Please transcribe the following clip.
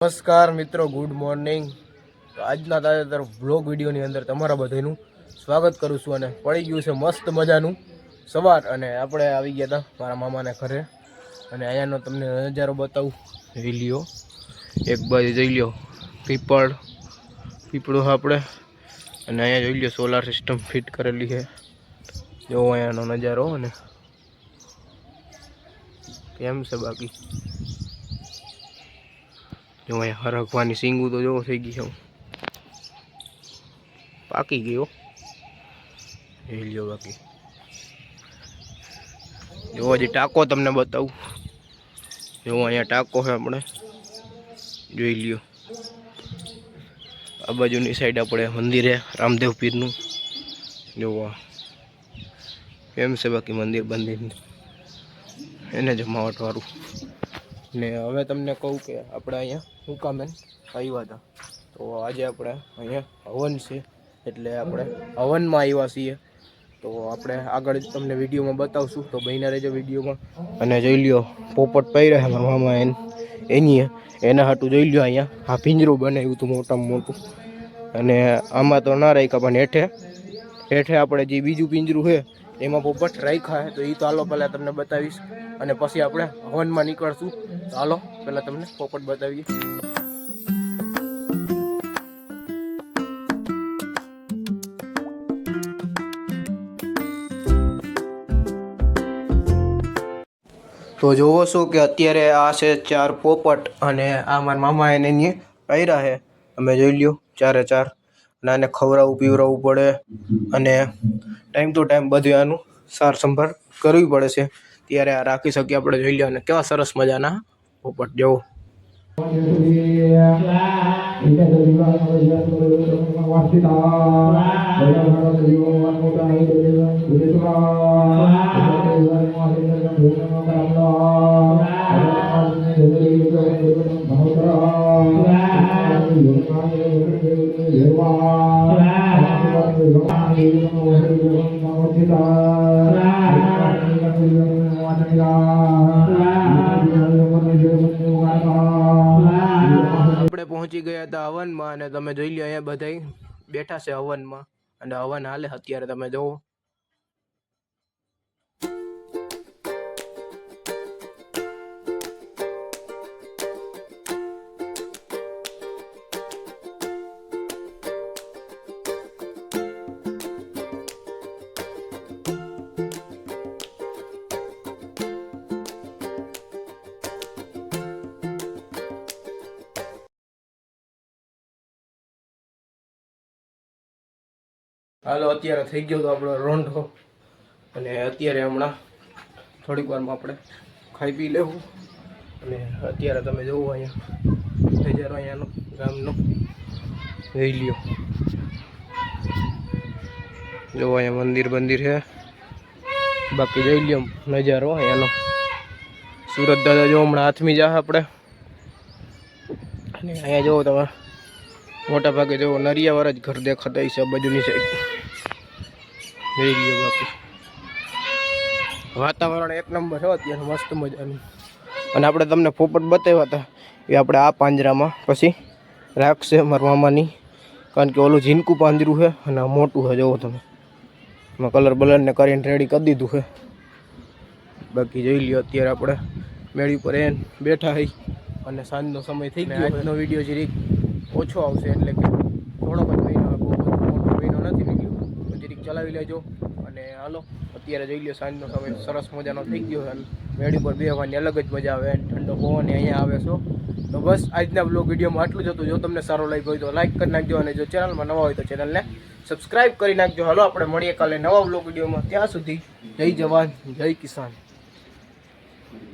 નમસ્કાર મિત્રો, good morning. તો આજના તાજેતર વ્લોગ વિડીયોની અંદર તમારા બધાનું સ્વાગત કરું છું. અને પડી ગયું છે મસ્ત મજાનું સવાર, અને આપણે આવી ગયા હતા મારા મામાને ઘરે. અને અહીંયાનો તમને નજારો બતાવું. જોઈ લ્યો, એક બાજુ જોઈ લ્યો પીપળો આપણે, અને અહીંયા જોઈ લ્યો સોલાર સિસ્ટમ ફિટ કરેલી છે. જો અહીંયાનો નજારો, અને કેમ છે બાકી જો અહીંયા હરખવાની સિંગું તો જોવો થઈ ગઈ છે, પાકી ગયો. જોઈ લ્યો બાકી જો હજી ટાંકો તમને બતાવું. જો અહીંયા ટાંકો છે આપણે, જોઈ લ્યો. આ બાજુની સાઈડ આપણે મંદિર છે રામદેવ પીરનું. જોવા કેમ છે બાકી મંદિર એને જમાવટ વાળું. ને હવે તમને કહું કે આપણે અહીંયા હુકામેન આવ્યા હતા. તો આજે આપણે અહીંયા હવન છે, એટલે આપણે હવનમાં આવ્યા છીએ. તો આપણે આગળ તમને વિડીયોમાં બતાવશું, તો બહીના રહેજો વિડીયોમાં. અને જોઈ લ્યો પોપટ પહેર્યા છે મારા મામા એના હાટું જોઈ લ્યો અહીંયા આ પિંજરું બનાવ્યું હતું મોટામાં મોટું. અને આમાં તો ના રાખ્યા, પણ હેઠે આપણે જે બીજું પિંજરું છે એમાં પોપટ રાખ્યા છે. તો એ તો હાલો પહેલાં તમને બતાવીશ, અને પછી આપણે હવનમાં નીકળશું. તો હાલો પહેલાં તમને પોપટ બતાવીએ. તો જોવો છો કે અત્યારે આ છે 4 પોપટ, અને આ મારા મામા એને પહેર્યા છે. અમે જોઈ લ્યો 4 4. અને આને ખવડાવવું પીવડાવવું પડે, અને ટાઈમ ટુ ટાઈમ બધું આનું સાર સંભાળ કરવી પડે છે, ત્યારે આ રાખી શકીએ આપણે. જોઈ લો, અને કેવા સરસ મજાના પોપટ જેવો. આપણે પહોંચી ગયા હતા હવનમાં, અને તમે જોઈ લો અહીંયા બધા બેઠા છે હવનમાં, અને હવન હાલે અત્યારે તમે જોવો. હાલો, અત્યારે થઈ ગયો તો આપણો રોંઢો, અને અત્યારે હમણાં થોડીક વારમાં આપણે ખાઈ પી લેવું. અને અત્યારે તમે જોવો અહીંયા નજારો અહીંયાનો ગામનો જોઈ લ્યો. જોવો અહીંયા મંદિર છે, બાકી જોઈ લ્યો નજારો અહીંયાનો. સુરત દાદા જો હમણાં હાથમી જા આપણે. અને અહીંયા જોવો તમે મોટા ભાગે જોવો નરિયાવાળા જ ઘર દેખાતા છે બાજુની સાઈડ. જોઈ લ્યો બાકી વાતાવરણ એક નંબર છે અત્યારે, મસ્ત મજાનું. અને આપણે તમને પોપટ બતાવ્યા હતા એ આપણે આ પાંજરામાં પછી રાખશે મારા મામાની, કારણ કે ઓલું ઝીનકું પાંજરું છે અને મોટું છે. જોવો તમે એમાં કલર બલરને કરીને રેડી કરી દીધું છે. બાકી જોઈ લ્યો અત્યારે આપણે મેળી ઉપર બેઠા હોય, અને સાંજનો સમય થઈ ગયો. આજનો વિડીયો જરીક ઓછો આવશે, એટલે કે થોડોક જ મહિનો, બહુ બધો મોટો મહિનો નથી નીકળ્યો, તો જરીક ચલાવી લેજો. અને હાલો અત્યારે જોઈ લો સાંજનો સમય સરસ મજાનો થઈ ગયો છે, અને મેળી પર બેસવાની અલગ જ મજા આવે, ઠંડો પવન અહીંયા આવે છો. તો બસ આજના બ્લોગ વિડીયોમાં આટલું જ હતું. જો તમને સારો લાગ્યો હોય તો લાઈક કરી નાખજો, અને જો ચેનલમાં નવા હોય તો ચેનલને સબસ્ક્રાઈબ કરી નાખજો. હાલો આપણે મળીએ કાલે નવા બ્લોગ વિડીયોમાં. ત્યાં સુધી જય જવાન જય કિસાન.